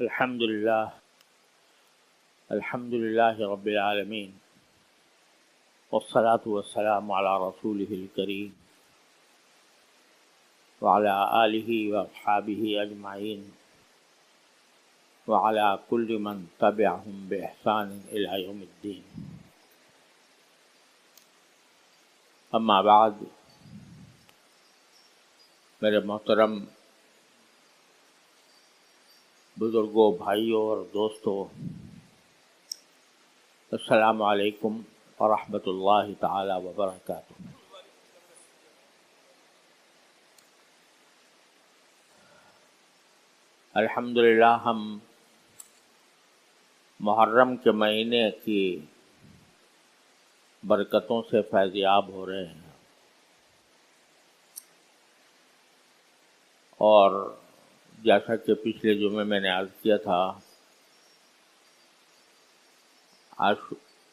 الحمد للہ رب العالمین والصلاة والسلام علی رسولہ الکریم وعلی آلہ واصحابہ اجمعین وعلی کل من تبعہم بإحسان الی یوم الدین. اما بعد، میرے محترم بزرگوں، بھائیوں اور دوستوں، السلام علیکم ورحمۃ اللہ تعالی وبرکاتہ. الحمدللہ ہم محرم کے مہینے کی برکتوں سے فیض یاب ہو رہے ہیں، اور جیسا کہ پچھلے جمعے میں نے عرض کیا تھا،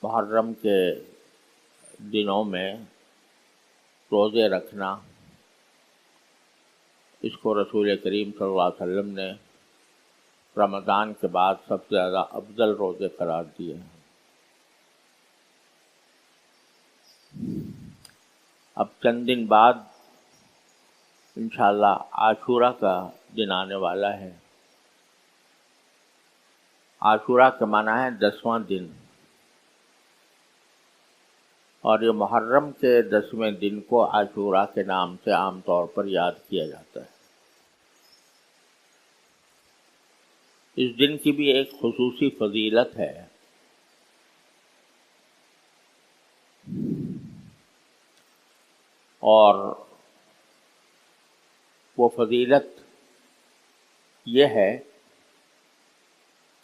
محرم کے دنوں میں روزے رکھنا، اس کو رسول کریم صلی اللہ علیہ وسلم نے رمضان کے بعد سب سے زیادہ افضل روزے قرار دیے ہیں. اب چند دن بعد انشاءاللہ عاشورہ کا دن آنے والا ہے. عاشورہ کا معنی ہے 10واں دن، اور یہ محرم کے 10ویں دن کو عاشورہ کے نام سے عام طور پر یاد کیا جاتا ہے. اس دن کی بھی ایک خصوصی فضیلت ہے. اور وہ فضیلت یہ ہے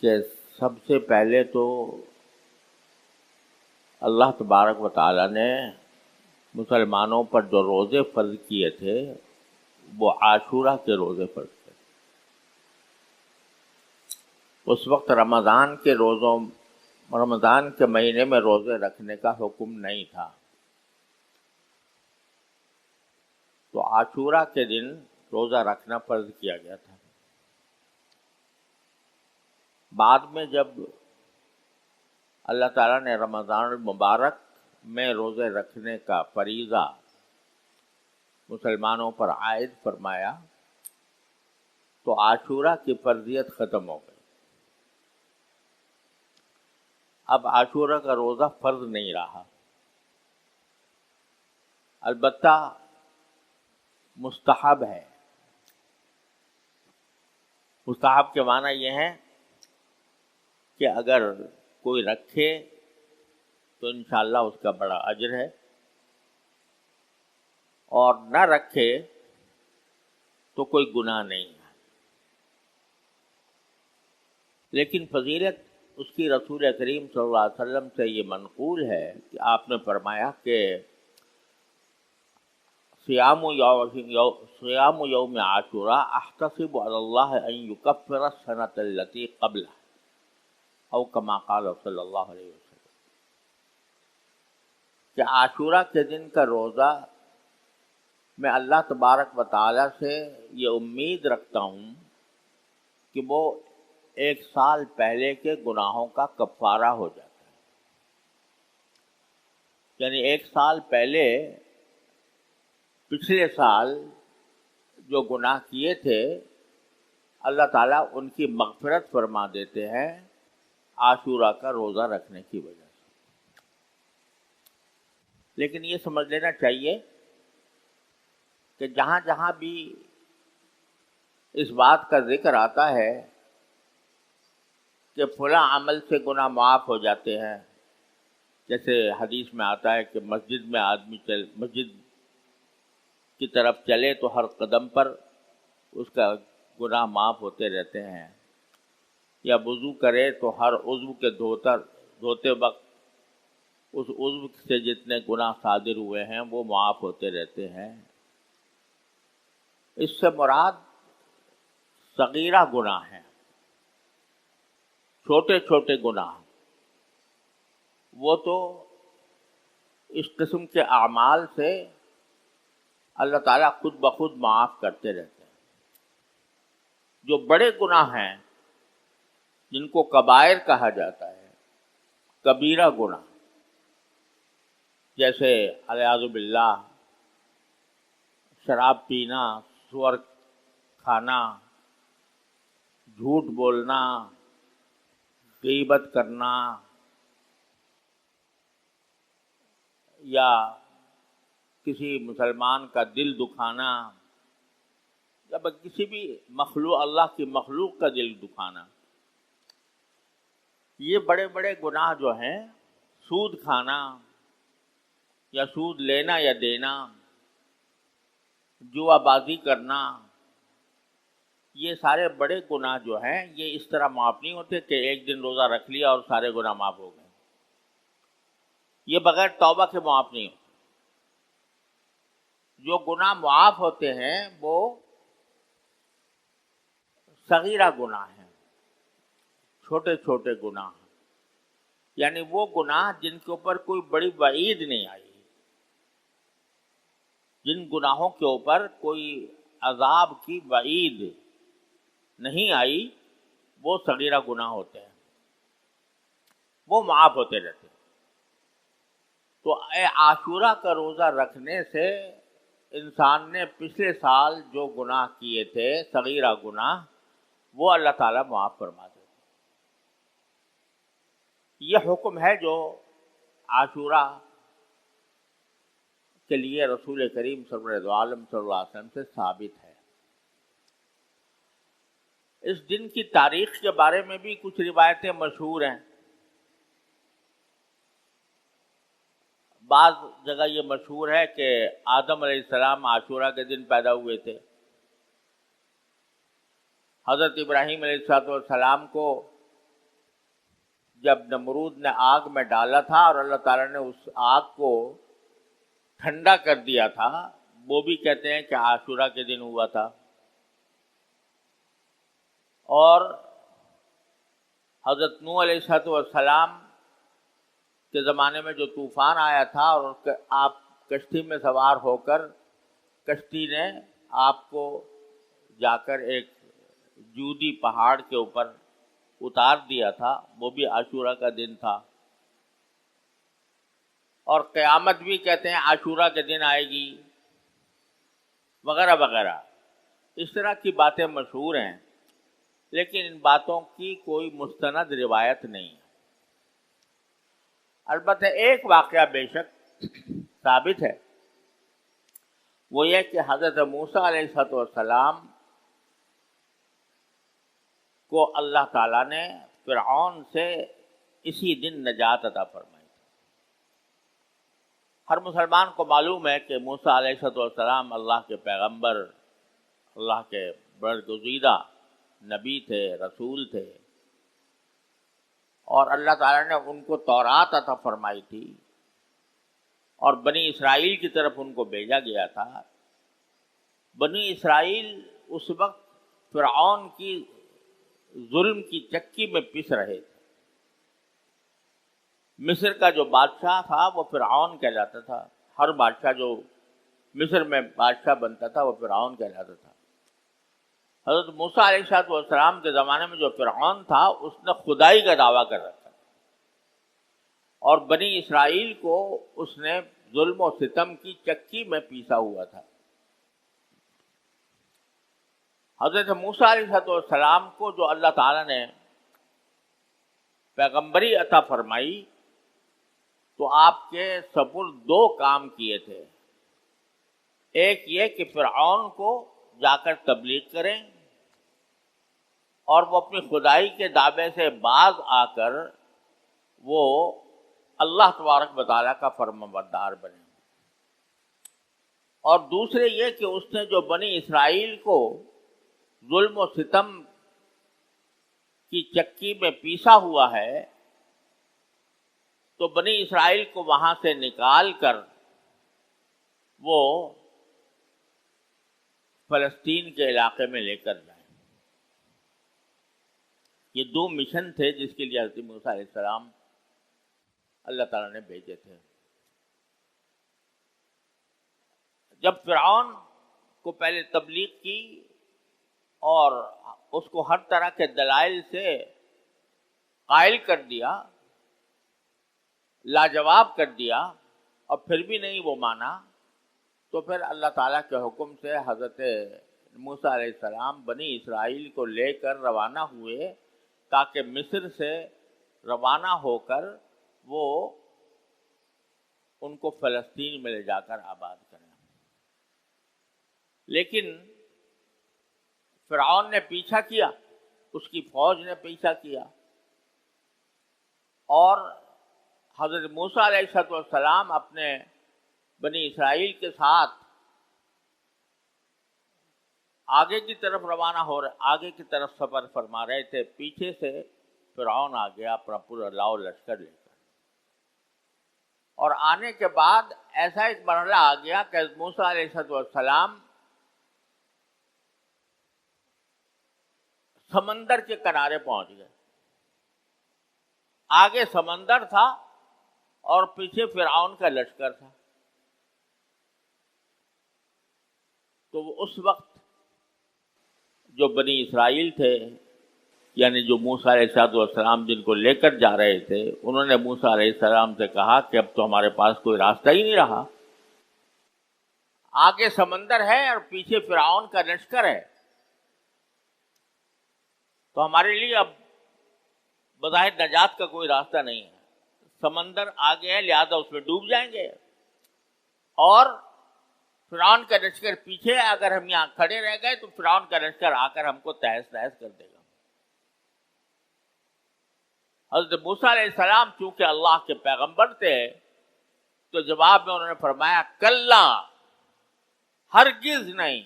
کہ سب سے پہلے تو اللہ تبارک و تعالیٰ نے مسلمانوں پر جو روزے فرض کیے تھے وہ عاشورہ کے روزے فرض تھے. اس وقت رمضان کے مہینے میں روزے رکھنے کا حکم نہیں تھا، تو عاشورہ کے دن روزہ رکھنا فرض کیا گیا تھا. بعد میں جب اللہ تعالیٰ نے رمضان المبارک میں روزے رکھنے کا فریضہ مسلمانوں پر عائد فرمایا تو عاشورہ کی فرضیت ختم ہو گئی. اب عاشورہ کا روزہ فرض نہیں رہا، البتہ مستحب ہے. مستحب کے معنی یہ ہے کہ اگر کوئی رکھے تو انشاءاللہ اس کا بڑا اجر ہے، اور نہ رکھے تو کوئی گناہ نہیں ہے. لیکن فضیلت اس کی رسول کریم صلی اللہ علیہ وسلم سے یہ منقول ہے کہ آپ نے فرمایا کہ صیام یوم عاشوراء احتسب علی اللہ ان یکفر السنۃ التی قبلہ او کما قال صلی اللہ علیہ وسلم، کہ عاشورہ کے دن کا روزہ میں اللہ تبارک و تعالیٰ سے یہ امید رکھتا ہوں کہ وہ 1 سال پہلے کے گناہوں کا کفارہ ہو جاتا ہے. یعنی 1 سال پہلے پچھلے سال جو گناہ کیے تھے اللہ تعالیٰ ان کی مغفرت فرما دیتے ہیں عاشورہ کا روزہ رکھنے کی وجہ سے. لیکن یہ سمجھ لینا چاہیے کہ جہاں جہاں بھی اس بات کا ذکر آتا ہے کہ فلاں عمل سے گناہ معاف ہو جاتے ہیں، جیسے حدیث میں آتا ہے کہ مسجد میں مسجد کی طرف چلے تو ہر قدم پر اس کا گناہ معاف ہوتے رہتے ہیں، یا وضو کرے تو ہر عضو کے دھوتے وقت اس عضو سے جتنے گناہ صادر ہوئے ہیں وہ معاف ہوتے رہتے ہیں. اس سے مراد صغیرہ گناہ ہیں، چھوٹے چھوٹے گناہ، وہ تو اس قسم کے اعمال سے اللہ تعالیٰ خود بخود معاف کرتے رہتے ہیں. جو بڑے گناہ ہیں جن کو کبائر کہا جاتا ہے، کبیرہ گناہ، جیسے الیاذ باللہ شراب پینا، سور کھانا، جھوٹ بولنا، غیبت کرنا، یا کسی مسلمان کا دل دکھانا، یا کسی بھی مخلوق، اللہ کی مخلوق کا دل دکھانا، یہ بڑے بڑے گناہ جو ہیں، سود کھانا یا سود لینا یا دینا، جوا بازی کرنا، یہ سارے بڑے گناہ جو ہیں یہ اس طرح معاف نہیں ہوتے کہ ایک دن روزہ رکھ لیا اور سارے گناہ معاف ہو گئے. یہ بغیر توبہ کے معاف نہیں ہوتے. جو گناہ معاف ہوتے ہیں وہ صغیرہ گناہ ہیں، چھوٹے چھوٹے گناہ، یعنی وہ گناہ جن کے اوپر کوئی بڑی وعید نہیں آئی، جن گناہوں کے اوپر کوئی عذاب کی وعید نہیں آئی، وہ صغیرہ گناہ ہوتے ہیں، وہ معاف ہوتے رہتے ہیں. تو عاشورہ کا روزہ رکھنے سے انسان نے پچھلے سال جو گناہ کیے تھے، صغیرہ گناہ، وہ اللہ تعالیٰ معاف فرما دیتے. یہ حکم ہے جو عاشورہ کے لیے رسول کریم صلی اللہ علیہ وسلم سے ثابت ہے. اس دن کی تاریخ کے بارے میں بھی کچھ روایتیں مشہور ہیں. بعض جگہ یہ مشہور ہے کہ آدم علیہ السلام عاشورہ کے دن پیدا ہوئے تھے. حضرت ابراہیم علیہ السلام کو جب نمرود نے آگ میں ڈالا تھا اور اللہ تعالیٰ نے اس آگ کو ٹھنڈا کر دیا تھا، وہ بھی کہتے ہیں کہ عاشورہ کے دن ہوا تھا. اور حضرت نوح علیہ السلام کے زمانے میں جو طوفان آیا تھا اور آپ کشتی میں سوار ہو کر کشتی نے آپ کو جا کر ایک جودی پہاڑ کے اوپر اتار دیا تھا، وہ بھی عاشورہ کا دن تھا. اور قیامت بھی کہتے ہیں عاشورہ کے دن آئے گی، وغیرہ وغیرہ. اس طرح کی باتیں مشہور ہیں، لیکن ان باتوں کی کوئی مستند روایت نہیں ہے. البتہ ایک واقعہ بے شک ثابت ہے، وہ یہ کہ حضرت موسیٰ علیہ السلام کو اللہ تعالیٰ نے فرعون سے اسی دن نجات عطا فرمائی. ہر مسلمان کو معلوم ہے کہ موسیٰ علیہ السلام اللہ کے پیغمبر، اللہ کے برگزیدہ نبی تھے، رسول تھے، اور اللہ تعالیٰ نے ان کو تورات عطا فرمائی تھی اور بنی اسرائیل کی طرف ان کو بھیجا گیا تھا. بنی اسرائیل اس وقت فرعون کی ظلم کی چکی میں پس رہے تھے. مصر کا جو بادشاہ تھا وہ فرعون کہلاتا تھا. ہر بادشاہ جو مصر میں بادشاہ بنتا تھا وہ فرعون کہلاتا تھا. حضرت موسیٰ علیہ السلام کے زمانے میں جو فرعون تھا اس نے خدائی کا دعویٰ کر رکھا اور بنی اسرائیل کو اس نے ظلم و ستم کی چکی میں پیسا ہوا تھا. حضرت موسیٰ علیہ السلام کو جو اللہ تعالیٰ نے پیغمبری عطا فرمائی تو آپ کے سپرد دو کام کیے تھے. ایک یہ کہ فرعون کو جا کر تبلیغ کریں اور وہ اپنی خدائی کے دعوے سے باز آ کر وہ اللہ تبارک و تعالیٰ کا فرمانبردار بنے. اور دوسرے یہ کہ اس نے جو بنی اسرائیل کو ظلم و ستم کی چکی میں پیسا ہوا ہے تو بنی اسرائیل کو وہاں سے نکال کر وہ فلسطین کے علاقے میں لے کر جائیں. یہ دو مشن تھے جس کے لیے حضرت موسیٰ علیہ السلام اللہ تعالیٰ نے بھیجے تھے. جب فرعون کو پہلے تبلیغ کی اور اس کو ہر طرح کے دلائل سے قائل کر دیا، لاجواب کر دیا، اور پھر بھی نہیں وہ مانا، تو پھر اللہ تعالیٰ کے حکم سے حضرت موسیٰ علیہ السلام بنی اسرائیل کو لے کر روانہ ہوئے تاکہ مصر سے روانہ ہو کر وہ ان کو فلسطین میں لے جا کر آباد کریں۔ لیکن فرعون نے پیچھا کیا، اس کی فوج نے پیچھا کیا، اور حضرت موسیٰ علیہ السلام اپنے بنی اسرائیل کے ساتھ آگے کی طرف روانہ ہو رہے، آگے کی طرف سفر فرما رہے تھے، پیچھے سے فرعون آ گیا اپنا پورا لاؤ لشکر لے کر، اور آنے کے بعد ایسا ایک مرحلہ آ گیا کہ موسیٰ علیہ السلام سمندر کے کنارے پہنچ گئے، آگے سمندر تھا اور پیچھے فرعون کا لشکر تھا۔ تو اس وقت جو بنی اسرائیل تھے، یعنی جو موسیٰ علیہ السلام جن کو لے کر جا رہے تھے، انہوں نے موسیٰ علیہ السلام سے کہا کہ اب تو ہمارے پاس کوئی راستہ ہی نہیں رہا، آگے سمندر ہے اور پیچھے فرعون کا لشکر ہے، تو ہمارے لیے اب بظاہر نجات کا کوئی راستہ نہیں ہے، سمندر آگے ہے لہذا اس میں ڈوب جائیں گے، اور فرعون کا لشکر پیچھے ہے، اگر ہم یہاں کھڑے رہ گئے تو فرعون کا لشکر آ کر ہم کو تہس نہس کر دے گا۔ حضرت موسیٰ علیہ السلام چونکہ اللہ کے پیغمبر تھے تو جواب میں انہوں نے فرمایا کلا، ہرگز نہیں،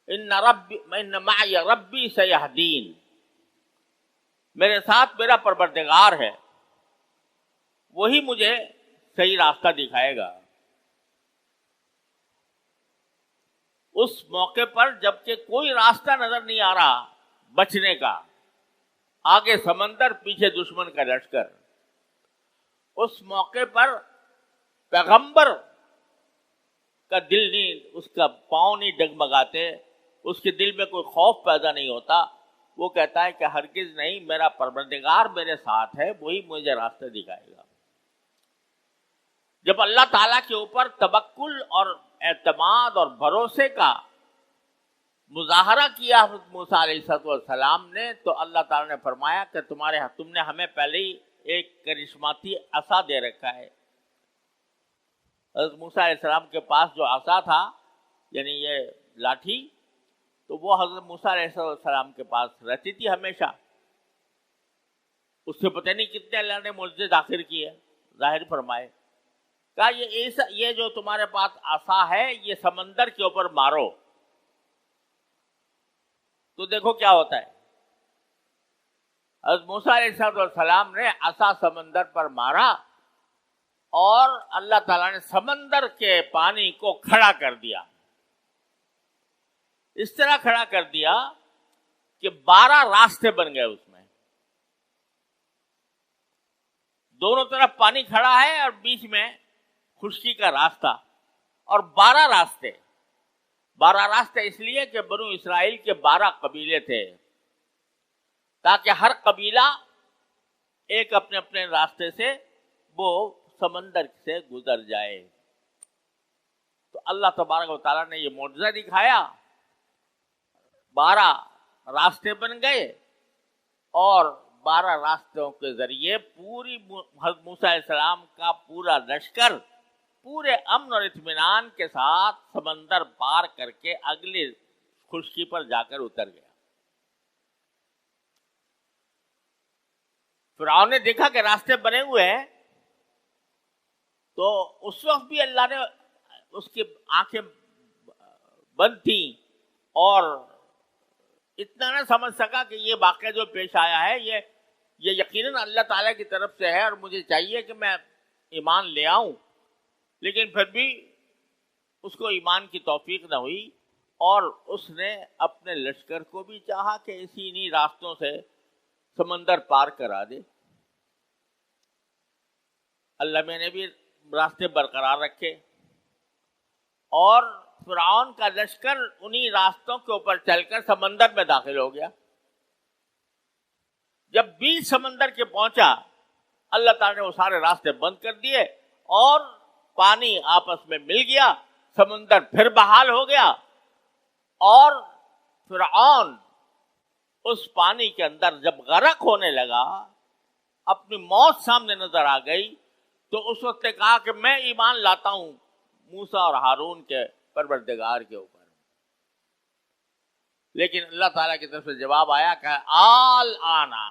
ان معی ربی سیہدین، میرے ساتھ میرا پروردگار ہے، وہی مجھے صحیح راستہ دکھائے گا۔ اس موقع پر جبکہ کوئی راستہ نظر نہیں آ رہا بچنے کا، آگے سمندر پیچھے دشمن کا لشکر، اس موقع پر پیغمبر کا دل نہیں، اس کا پاؤں نہیں ڈگمگاتے، اس کے دل میں کوئی خوف پیدا نہیں ہوتا، وہ کہتا ہے کہ ہرگز نہیں، میرا پروردگار میرے ساتھ ہے، وہی مجھے راستہ دکھائے گا۔ جب اللہ تعالیٰ کے اوپر توکل اور اعتماد اور بھروسے کا مظاہرہ کیا حضرت موسیٰ علیہ السلام نے، تو اللہ تعالیٰ نے فرمایا کہ تم نے ہمیں پہلے ہی ایک کرشماتی عصا دے رکھا ہے۔ حضرت موسیٰ علیہ السلام کے پاس جو عصا تھا، یعنی یہ لاٹھی، تو وہ حضرت موسیٰ علیہ السلام کے پاس رہتی تھی ہمیشہ، اس سے پتہ نہیں کتنے اللہ نے معجزے ظاہر فرمائے۔ کہا یہ جو تمہارے پاس عصا ہے، یہ سمندر کے اوپر مارو تو دیکھو کیا ہوتا ہے۔ حضرت موسیٰ علیہ السلام نے عصا سمندر پر مارا اور اللہ تعالیٰ نے سمندر کے پانی کو کھڑا کر دیا، اس طرح کھڑا کر دیا کہ 12 راستے بن گئے، اس میں دونوں طرف پانی کھڑا ہے اور بیچ میں خشکی کا راستہ، اور 12 راستے اس لیے کہ بنو اسرائیل کے 12 قبیلے تھے، تاکہ ہر قبیلہ ایک اپنے اپنے راستے سے وہ سمندر سے گزر جائے۔ تو اللہ تبارک و تعالیٰ نے یہ معجزہ دکھایا، 12 راستے بن گئے، اور 12 راستوں کے ذریعے پوری حضرت موسیٰ علیہ السلام کا پورا لشکر پورے امن اور اطمینان کے ساتھ سمندر پار کر کے اگلی خشکی پر جا کر اتر گیا۔ فرعون نے دیکھا کہ راستے بنے ہوئے ہیں، تو اس وقت بھی اللہ نے اس کی آنکھیں بند تھیں اور اتنا نہ سمجھ سکا کہ یہ واقعہ جو پیش آیا ہے یہ یقیناً اللہ تعالیٰ کی طرف سے ہے اور مجھے چاہیے کہ میں ایمان لے آؤں، لیکن پھر بھی اس کو ایمان کی توفیق نہ ہوئی، اور اس نے اپنے لشکر کو بھی چاہا کہ انہی راستوں سے سمندر پار کرا دے۔ اللہ میں نے بھی راستے برقرار رکھے، اور فرعون کا لشکر انہی راستوں کے اوپر چل کر سمندر میں داخل ہو گیا۔ جب بیچ سمندر کے پہنچا اللہ تعالیٰ نے وہ سارے راستے بند کر دیے اور پانی آپس میں مل گیا، سمندر پھر بحال ہو گیا اور فرعون اس پانی کے اندر جب غرق ہونے لگا، اپنی موت سامنے نظر آ گئی، تو اس وقت نے کہا کہ میں ایمان لاتا ہوں موسیٰ اور ہارون کے پروردگار کے اوپر، لیکن اللہ تعالیٰ کی طرف سے جواب آیا کہ آل آنا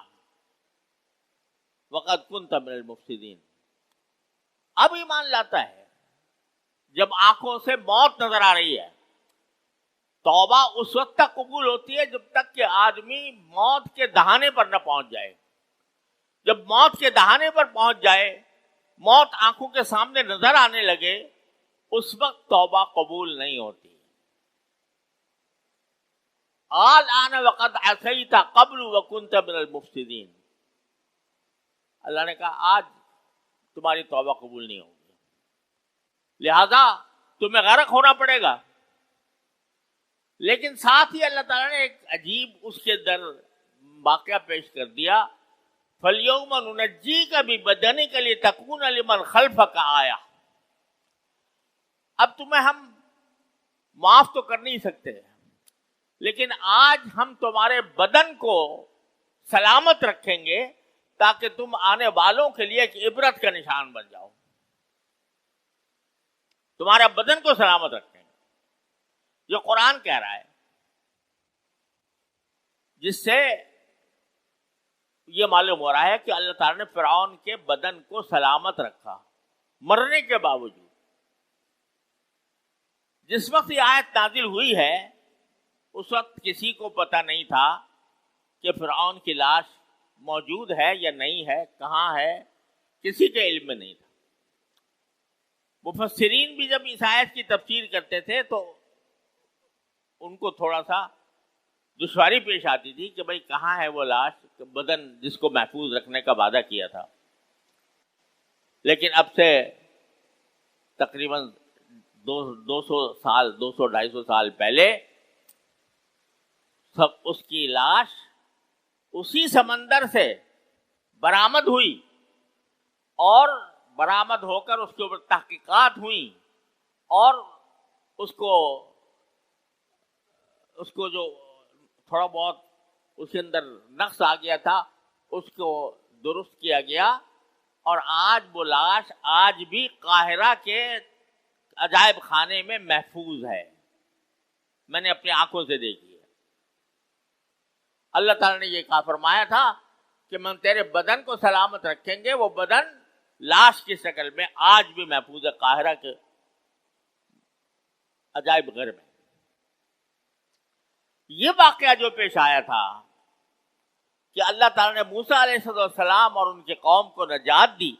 وقد کنت من المفسدین، اب ایمان لاتا ہے جب آنکھوں سے موت نظر آ رہی ہے۔ توبہ اس وقت تک قبول ہوتی ہے جب تک کہ آدمی موت کے دہانے پر نہ پہنچ جائے۔ جب موت کے دہانے پر پہنچ جائے، موت آنکھوں کے سامنے نظر آنے لگے، اس وقت توبہ قبول نہیں ہوتی۔ الآن وقد عصیت قبل وکنت من المفسدین، اللہ نے کہا آج تمہاری توبہ قبول نہیں ہوگی، لہذا تمہیں غرق ہونا پڑے گا۔ لیکن ساتھ ہی اللہ تعالیٰ نے ایک عجیب اس کے در واقعہ پیش کر دیا، فَالْيَوْمَ نُنَجِّيكَ بِبَدَنِكَ لِتَكُونَ لِمَنْ خَلْفَكَ آیَةً، اب تمہیں ہم معاف تو کر نہیں سکتے، لیکن آج ہم تمہارے بدن کو سلامت رکھیں گے تاکہ تم آنے والوں کے لیے ایک عبرت کا نشان بن جاؤ۔ تمہارے بدن کو سلامت رکھیں گے، جو قرآن کہہ رہا ہے، جس سے یہ معلوم ہو رہا ہے کہ اللہ تعالیٰ نے فرعون کے بدن کو سلامت رکھا مرنے کے باوجود۔ جس وقت یہ آیت نازل ہوئی ہے اس وقت کسی کو پتہ نہیں تھا کہ فرعون کی لاش موجود ہے یا نہیں ہے، کہاں ہے، کسی کے علم میں نہیں تھا۔ مفسرین بھی جب اس آیت کی تفسیر کرتے تھے تو ان کو تھوڑا سا دشواری پیش آتی تھی کہ بھئی کہاں ہے وہ لاش، بدن جس کو محفوظ رکھنے کا وعدہ کیا تھا۔ لیکن اب سے تقریباً 200-250 سال پہلے سب اس کی لاش اسی سمندر سے برآمد ہوئی اور برآمد ہو کر اس کے اوپر تحقیقات ہوئیں اور اس کو جو تھوڑا بہت اس کے اندر نقص آ گیا تھا اس کو درست کیا گیا، اور آج وہ لاش آج بھی قاہرہ کے عجائب خانے میں محفوظ ہے، میں نے اپنی آنکھوں سے دیکھی ہے۔ اللہ تعالیٰ نے یہ کہا، فرمایا تھا کہ من تیرے بدن کو سلامت رکھیں گے، وہ بدن لاش کی شکل میں آج بھی محفوظ ہے قاہرہ کے عجائب گھر میں۔ یہ واقعہ جو پیش آیا تھا کہ اللہ تعالیٰ نے موسیٰ علیہ السلام اور ان کی قوم کو نجات دی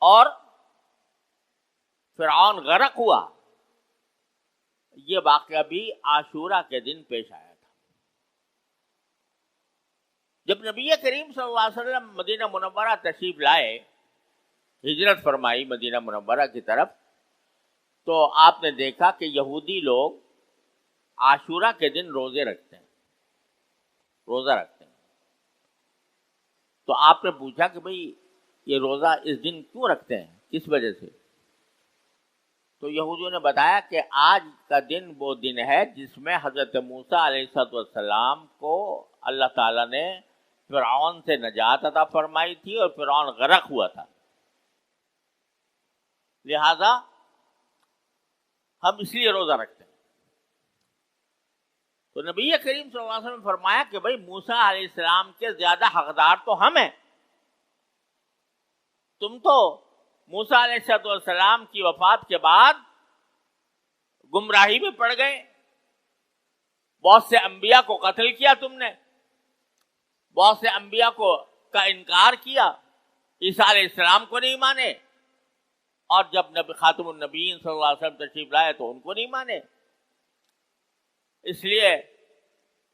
اور فرعون غرق ہوا، یہ واقعہ بھی عاشورہ کے دن پیش آیا تھا۔ جب نبی کریم صلی اللہ علیہ وسلم مدینہ منورہ تشریف لائے، ہجرت فرمائی مدینہ منورہ کی طرف، تو آپ نے دیکھا کہ یہودی لوگ عاشورہ کے دن روزہ رکھتے ہیں۔ تو آپ نے پوچھا کہ بھئی یہ روزہ اس دن کیوں رکھتے ہیں، کس وجہ سے؟ تو یہودیوں نے بتایا کہ آج کا دن وہ دن ہے جس میں حضرت موسیٰ علیہ السلام کو اللہ تعالیٰ نے فرعون سے نجات عطا فرمائی تھی اور فرعون غرق ہوا تھا، لہذا ہم اس لیے روزہ رکھتے ہیں۔ تو نبی کریم صلی اللہ علیہ وسلم نے فرمایا کہ بھئی موسیٰ علیہ السلام کے زیادہ حقدار تو ہم ہیں، تم تو موسیٰ علیہ السلام کی وفات کے بعد گمراہی میں پڑ گئے، بہت سے انبیاء کو قتل کیا تم نے، بہت سے انبیاء کا انکار کیا، عیسیٰ علیہ السلام کو نہیں مانے، اور جب نبی خاتم النبیین صلی اللہ علیہ وسلم تشریف لائے تو ان کو نہیں مانے، اس لیے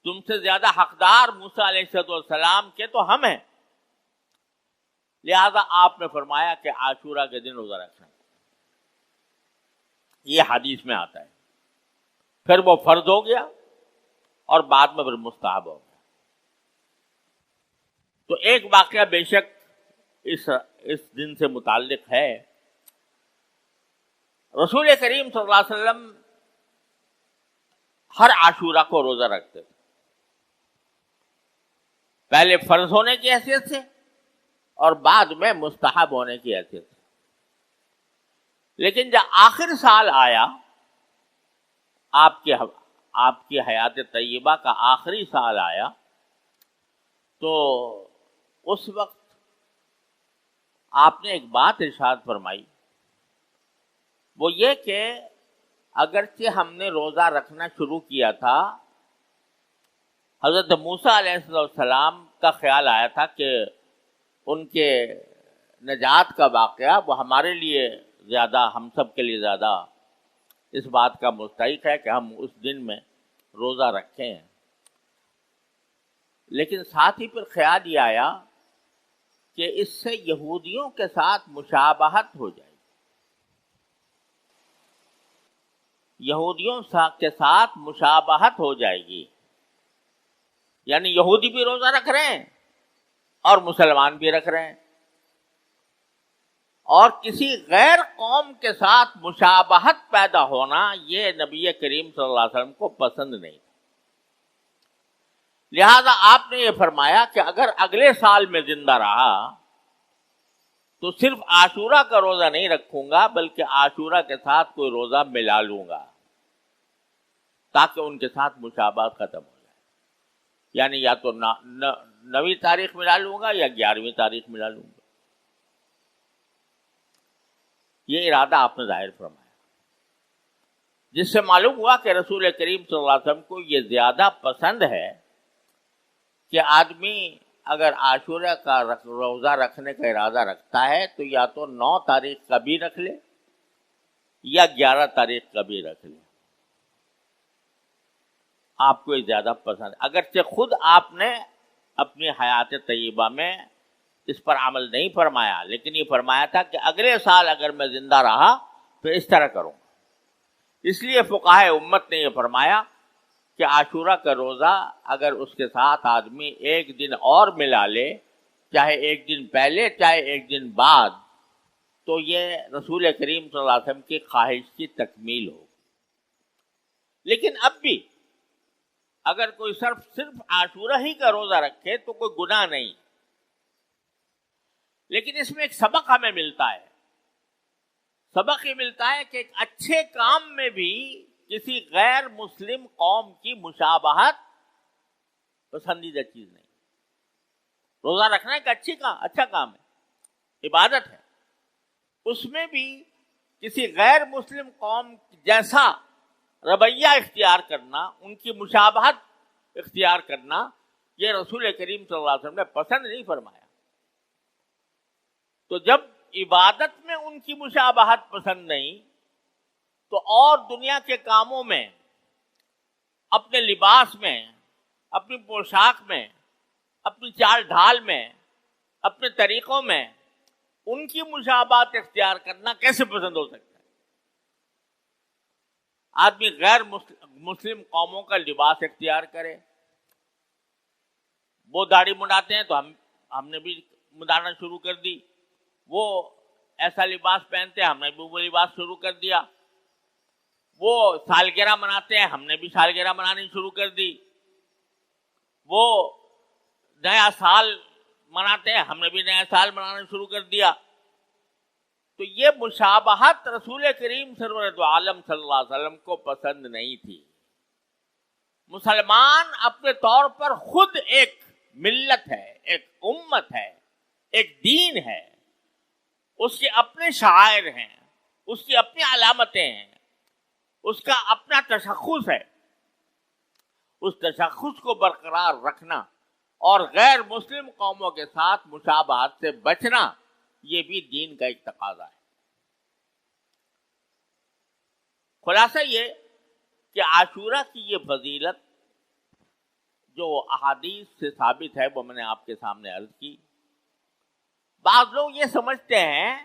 تم سے زیادہ حقدار موسیٰ علیہ السلام کے تو ہم ہیں، لہذا آپ نے فرمایا کہ عاشورہ کے دن روزہ رکھنا۔ یہ حدیث میں آتا ہے، پھر وہ فرض ہو گیا اور بعد میں پھر مستحب ہو گیا۔ تو ایک واقعہ بے شک اس دن سے متعلق ہے. رسول کریم صلی اللہ علیہ وسلم ہر عاشورہ کو روزہ رکھتے تھے، پہلے فرض ہونے کی حیثیت سے اور بعد میں مستحب ہونے کی حیثیت سے. لیکن جب آخر سال آیا، آپ کی حیات طیبہ کا آخری سال آیا، تو اس وقت آپ نے ایک بات ارشاد فرمائی، وہ یہ کہ اگرچہ ہم نے روزہ رکھنا شروع کیا تھا، حضرت موسیٰ علیہ السلام کا خیال آیا تھا کہ ان کے نجات کا واقعہ وہ ہمارے لیے زیادہ، ہم سب کے لیے زیادہ اس بات کا مستحق ہے کہ ہم اس دن میں روزہ رکھیں. لیکن ساتھ ہی پھر خیال یہ آیا کہ اس سے یہودیوں کے ساتھ مشابہت ہو جائے گی، یہودیوں کے ساتھ مشابہت ہو جائے گی، یعنی یہودی بھی روزہ رکھ رہے ہیں اور مسلمان بھی رکھ رہے ہیں، اور کسی غیر قوم کے ساتھ مشابہت پیدا ہونا یہ نبی کریم صلی اللہ علیہ وسلم کو پسند نہیں. لہذا آپ نے یہ فرمایا کہ اگر اگلے سال میں زندہ رہا تو صرف عاشورہ کا روزہ نہیں رکھوں گا، بلکہ عاشورہ کے ساتھ کوئی روزہ ملا لوں گا تاکہ ان کے ساتھ مشابہت ختم ہو جائے. یعنی یا تو 9ویں تاریخ ملا لوں گا یا 11ویں تاریخ ملا لوں گا. یہ ارادہ آپ نے ظاہر فرمایا، جس سے معلوم ہوا کہ رسول کریم صلی اللہ علیہ وسلم کو یہ زیادہ پسند ہے کہ آدمی اگر عاشورہ کا روزہ رکھنے کا ارادہ رکھتا ہے تو یا تو 9 تاریخ کا بھی رکھ لے یا 11 تاریخ کا بھی رکھ لے. آپ کو یہ زیادہ پسند، اگرچہ خود آپ نے اپنی حیات طیبہ میں اس پر عمل نہیں فرمایا، لیکن یہ فرمایا تھا کہ اگلے سال اگر میں زندہ رہا تو اس طرح کروں. اس لیے فقہائے امت نے یہ فرمایا کہ عاشورہ کا روزہ اگر اس کے ساتھ آدمی ایک دن اور ملا لے، چاہے ایک دن پہلے چاہے ایک دن بعد، تو یہ رسول کریم صلی اللہ علیہ وسلم کی خواہش کی تکمیل ہو. لیکن اب بھی اگر کوئی صرف عاشورہ ہی کا روزہ رکھے تو کوئی گناہ نہیں. لیکن اس میں ایک سبق ہمیں ملتا ہے، سبق یہ ملتا ہے کہ ایک اچھے کام میں بھی کسی غیر مسلم قوم کی مشابہت پسندیدہ چیز نہیں. روزہ رکھنا ایک اچھا کام ہے، عبادت ہے، اس میں بھی کسی غیر مسلم قوم جیسا رویہ اختیار کرنا، ان کی مشابہت اختیار کرنا، یہ رسول کریم صلی اللہ علیہ وسلم نے پسند نہیں فرمایا. تو جب عبادت میں ان کی مشابہت پسند نہیں تو اور دنیا کے کاموں میں، اپنے لباس میں، اپنی پوشاک میں، اپنی چال ڈھال میں، اپنے طریقوں میں ان کی مشابہت اختیار کرنا کیسے پسند ہو سکتا ہے؟ آدمی غیر مسلم قوموں کا لباس اختیار کرے، وہ داڑھی منڈاتے ہیں تو ہم نے بھی منڈانا شروع کر دی، وہ ایسا لباس پہنتے ہیں ہم نے بھی وہ لباس شروع کر دیا، وہ سالگرہ مناتے ہیں ہم نے بھی سالگرہ منانی شروع کر دی، وہ نیا سال مناتے ہیں ہم نے بھی نیا سال منانا شروع کر دیا. تو یہ مشابہت رسول کریم سرورت عالم صلی اللہ علیہ وسلم کو پسند نہیں تھی. مسلمان اپنے طور پر خود ایک ملت ہے، ایک امت ہے، ایک دین ہے، اس کے اپنے شعائر ہیں، اس کی اپنی علامتیں ہیں، اس کا اپنا تشخص ہے. اس تشخص کو برقرار رکھنا اور غیر مسلم قوموں کے ساتھ مشابہت سے بچنا، یہ بھی دین کا ایک تقاضا ہے. خلاصہ یہ کہ عاشورہ کی یہ فضیلت جو احادیث سے ثابت ہے وہ میں نے آپ کے سامنے عرض کی. بعض لوگ یہ سمجھتے ہیں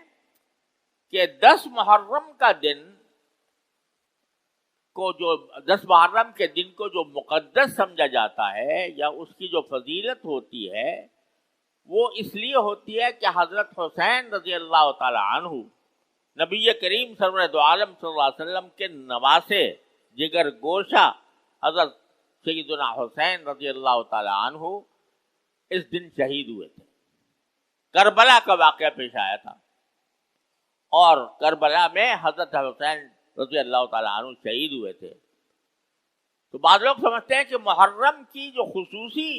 کہ 10 محرم کا دن کو، جو 10 محرم کے دن کو جو مقدس سمجھا جاتا ہے یا اس کی جو فضیلت ہوتی ہے، وہ اس لیے ہوتی ہے کہ حضرت حسین رضی اللہ تعالی عنہ نبی کریم سرور دو عالم صلی اللہ علیہ وسلم کے نواسے جگر گوشہ حضرت سیدنا حسین رضی اللہ تعالی عنہ اس دن شہید ہوئے تھے. کربلا کا واقعہ پیش آیا تھا اور کربلا میں حضرت حسین رضی اللہ تعالی عنہ شہید ہوئے تھے. تو بعض لوگ سمجھتے ہیں کہ محرم کی جو خصوصی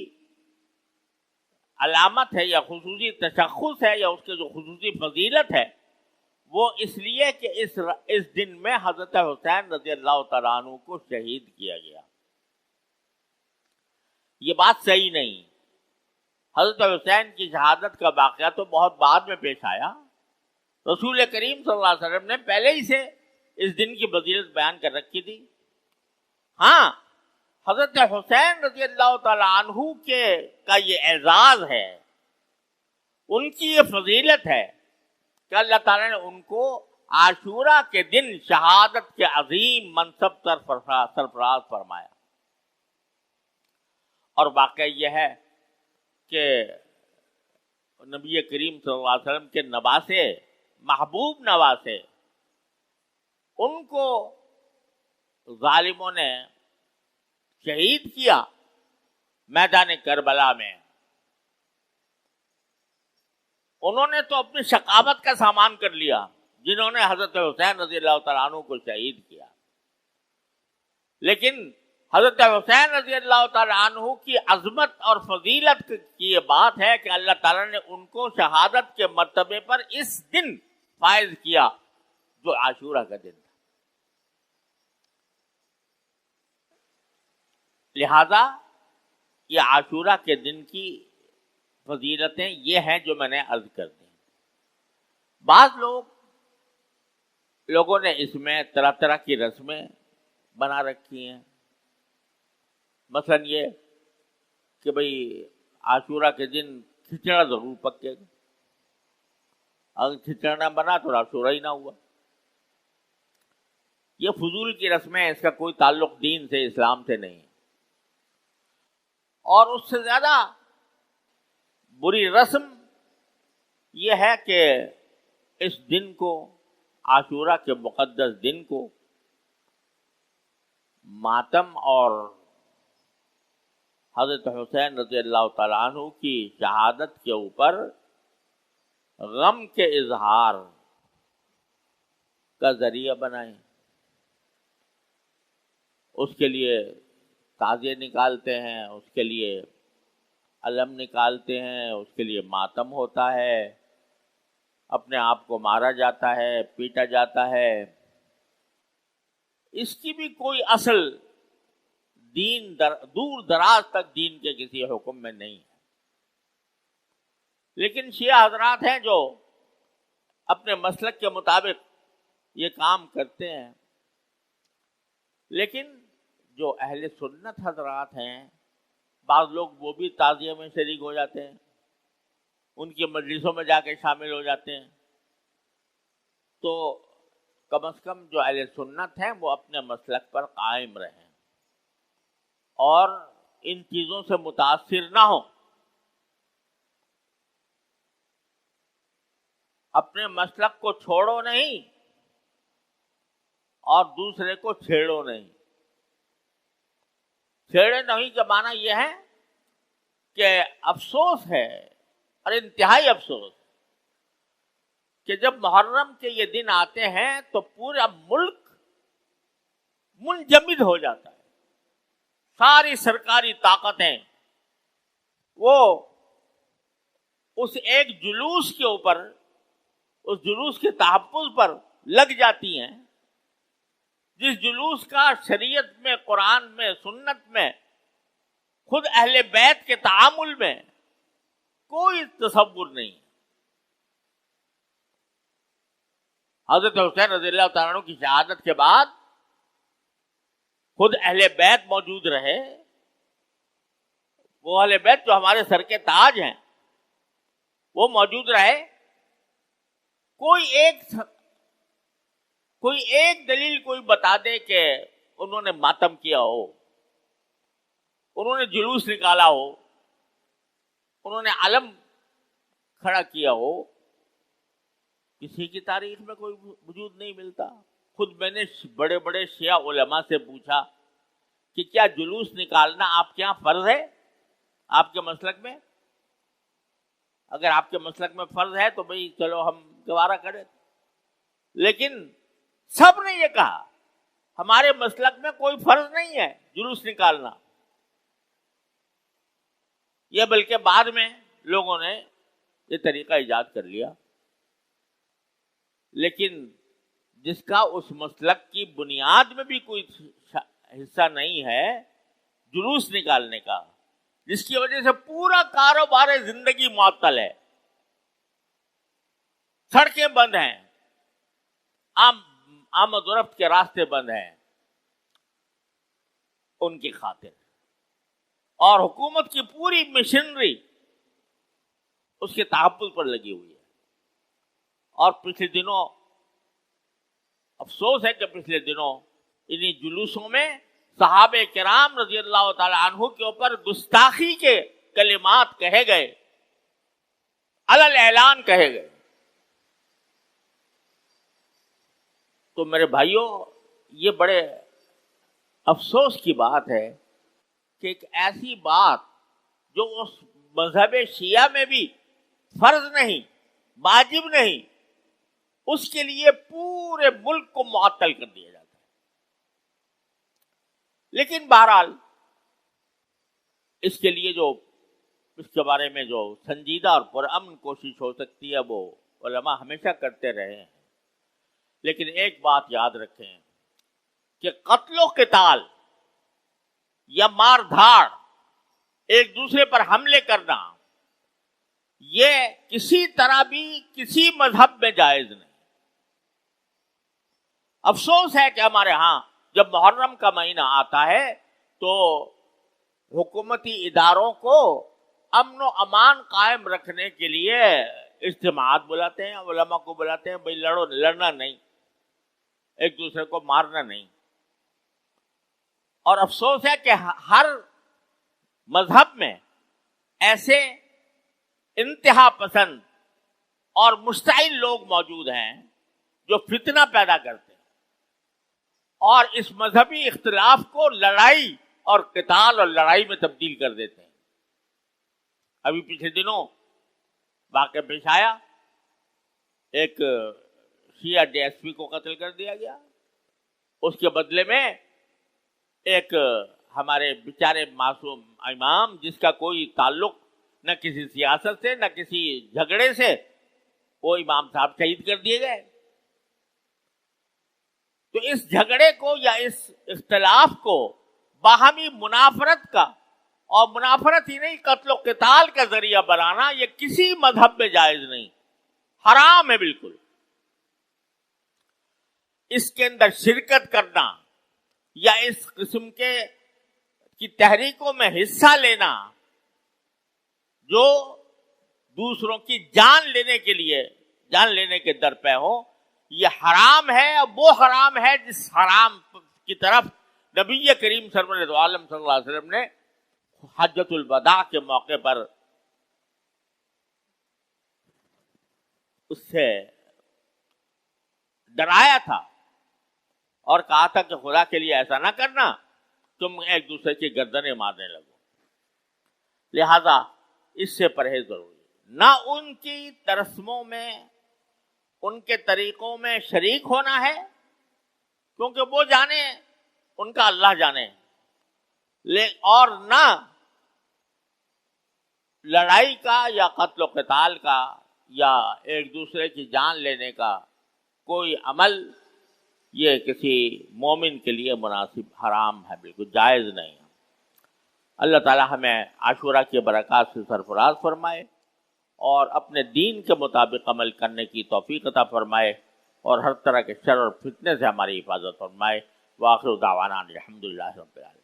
علامت ہے یا خصوصی تشخص ہے یا اس کے جو خصوصی فضیلت ہے وہ اس لیے کہ اس دن میں حضرت حسین رضی اللہ تعالیٰ عنہ کو شہید کیا گیا. یہ بات صحیح نہیں. حضرت حسین کی شہادت کا واقعہ تو بہت بعد میں پیش آیا. رسول کریم صلی اللہ علیہ وسلم نے پہلے ہی سے اس دن کی فضیلت بیان کر رکھی تھی. ہاں، حضرت حسین رضی اللہ تعالیٰ عنہ کا یہ اعزاز ہے، ان کی یہ فضیلت ہے کہ اللہ تعالیٰ نے ان کو عاشورہ کے دن شہادت کے عظیم منصب سرفراز فرمایا. اور واقعہ یہ ہے کہ نبی کریم صلی اللہ علیہ وسلم کے نواسے، محبوب نواسے، ان کو ظالموں نے شہید کیا میدان کربلا میں. انہوں نے تو اپنی شقاوت کا سامان کر لیا جنہوں نے حضرت حسین رضی اللہ تعالیٰ عنہ کو شہید کیا. لیکن حضرت حسین رضی اللہ تعالیٰ عنہ کی عظمت اور فضیلت کی یہ بات ہے کہ اللہ تعالیٰ نے ان کو شہادت کے مرتبے پر اس دن فائز کیا جو عاشورہ کا دن تھا. لہذا یہ عاشورہ کے دن کی فضیلتیں یہ ہیں جو میں نے عرض کر دی. بعض لوگوں نے اس میں طرح طرح کی رسمیں بنا رکھی ہیں. مثلا یہ کہ بھئی عاشورہ کے دن کھچڑا ضرور پکے گا، اگر کھچڑا نہ بنا تو عاشورہ ہی نہ ہوا. یہ فضول کی رسمیں ہیں، اس کا کوئی تعلق دین سے، اسلام سے نہیں. اور اس سے زیادہ بری رسم یہ ہے کہ اس دن کو، عاشورہ کے مقدس دن کو، ماتم اور حضرت حسین رضی اللہ تعالیٰ عنہ کی شہادت کے اوپر غم کے اظہار کا ذریعہ بنائیں. اس کے لیے تعزیے نکالتے ہیں، اس کے لیے علم نکالتے ہیں، اس کے لیے ماتم ہوتا ہے، اپنے آپ کو مارا جاتا ہے، پیٹا جاتا ہے. اس کی بھی کوئی اصل دین دور دراز تک دین کے کسی حکم میں نہیں ہے. لیکن شیعہ حضرات ہیں جو اپنے مسلک کے مطابق یہ کام کرتے ہیں. لیکن جو اہل سنت حضرات ہیں، بعض لوگ وہ بھی تعزیے میں شریک ہو جاتے ہیں، ان کی مجلسوں میں جا کے شامل ہو جاتے ہیں. تو کم از کم جو اہل سنت ہیں وہ اپنے مسلک پر قائم رہیں اور ان چیزوں سے متاثر نہ ہوں. اپنے مسلک کو چھوڑو نہیں اور دوسرے کو چھیڑو نہیں. چھیڑے نہیں کا معنی یہ ہے کہ افسوس ہے اور انتہائی افسوس کہ جب محرم کے یہ دن آتے ہیں تو پورا ملک منجمد ہو جاتا ہے. ساری سرکاری طاقتیں وہ اس ایک جلوس کے اوپر، اس جلوس کے تحفظ پر لگ جاتی ہیں جس جلوس کا شریعت میں، قرآن میں، سنت میں، خود اہل بیت کے تعامل میں کوئی تصور نہیں. حضرت حسین رضی اللہ تعالیٰ عنہ کی شہادت کے بعد خود اہل بیت موجود رہے، وہ اہل بیت جو ہمارے سر کے تاج ہیں وہ موجود رہے. کوئی ایک دلیل کوئی بتا دے کہ انہوں نے ماتم کیا ہو، انہوں نے جلوس نکالا ہو، انہوں نے علم کھڑا کیا ہو کسی کی تاریخ میں کوئی وجود نہیں ملتا. خود میں نے بڑے بڑے شیعہ علماء سے پوچھا کہ کیا جلوس نکالنا آپ کے یہاں فرض ہے آپ کے مسلک میں؟ اگر آپ کے مسلک میں فرض ہے تو بھئی چلو ہم گوارا کریں. لیکن سب نے یہ کہا ہمارے مسلک میں کوئی فرض نہیں ہے جلوس نکالنا. یہ بلکہ بعد میں لوگوں نے یہ طریقہ ایجاد کر لیا. لیکن جس کا اس مسلک کی بنیاد میں بھی کوئی حصہ نہیں ہے جلوس نکالنے کا، جس کی وجہ سے پورا کاروبار زندگی معطل ہے، سڑکیں بند ہیں، آمد و رفت کے راستے بند ہیں، ان کی خاطر. اور حکومت کی پوری مشنری اس کے تحفظ پر لگی ہوئی ہے. اور پچھلے دنوں افسوس ہے کہ پچھلے دنوں انہی جلوسوں میں صحابہ کرام رضی اللہ تعالی عنہ کے اوپر گستاخی کے کلمات کہے گئے، علل اعلان کہے گئے. تو میرے بھائیوں، یہ بڑے افسوس کی بات ہے کہ ایک ایسی بات جو اس مذہب شیعہ میں بھی فرض نہیں، واجب نہیں، اس کے لیے پورے ملک کو معطل کر دیا جاتا ہے. لیکن بہرحال اس کے لیے اس کے بارے میں جو سنجیدہ اور پرامن کوشش ہو سکتی ہے وہ علماء ہمیشہ کرتے رہے ہیں. لیکن ایک بات یاد رکھیں کہ قتل و قتال یا مار دھاڑ، ایک دوسرے پر حملے کرنا، یہ کسی طرح بھی کسی مذہب میں جائز نہیں. افسوس ہے کہ ہمارے ہاں جب محرم کا مہینہ آتا ہے تو حکومتی اداروں کو امن و امان قائم رکھنے کے لیے اجتماعات بلاتے ہیں، علماء کو بلاتے ہیں، بھئی لڑنا نہیں، ایک دوسرے کو مارنا نہیں. اور افسوس ہے کہ ہر مذہب میں ایسے انتہا پسند اور مشتعل لوگ موجود ہیں جو فتنہ پیدا کرتے ہیں اور اس مذہبی اختلاف کو لڑائی اور قتال اور لڑائی میں تبدیل کر دیتے ہیں. ابھی پچھلے دنوں واقعہ پیش آیا، ایک شیعہ ڈی ایس پی کو قتل کر دیا گیا. اس کے بدلے میں ایک ہمارے بیچارے معصوم امام جس کا کوئی تعلق نہ کسی سیاست سے نہ کسی جھگڑے سے، وہ امام صاحب شہید کر دیے گئے. تو اس جھگڑے کو یا اس اختلاف کو باہمی منافرت کا، اور منافرت ہی نہیں قتل و قتال کا ذریعہ بنانا، یہ کسی مذہب میں جائز نہیں، حرام ہے بالکل. اس کے اندر شرکت کرنا یا اس قسم کی تحریکوں میں حصہ لینا جو دوسروں کی جان لینے کے در پہ ہو، یہ حرام ہے. وہ حرام ہے جس حرام کی طرف نبی کریم سرور عالم صلی اللہ علیہ وسلم نے حجۃ الوداع کے موقع پر اس سے ڈرایا تھا اور کہا تھا کہ خدا کے لیے ایسا نہ کرنا، تم ایک دوسرے کی گردنیں مارنے لگو. لہذا اس سے پرہیز ضروری ہے. نہ ان کی رسموں میں، ان کے طریقوں میں شریک ہونا ہے، کیونکہ وہ جانے ان کا اللہ جانے، اور نہ لڑائی کا یا قتل و قتال کا یا ایک دوسرے کی جان لینے کا کوئی عمل یہ کسی مومن کے لیے مناسب، حرام ہے، بالکل جائز نہیں. اللہ تعالی ہمیں عاشورہ کی برکات سے سرفراز فرمائے اور اپنے دین کے مطابق عمل کرنے کی توفیق عطا فرمائے اور ہر طرح کے شر اور فتنے سے ہماری حفاظت فرمائے. وآخر دعوانا الحمدللہ رب العالمین.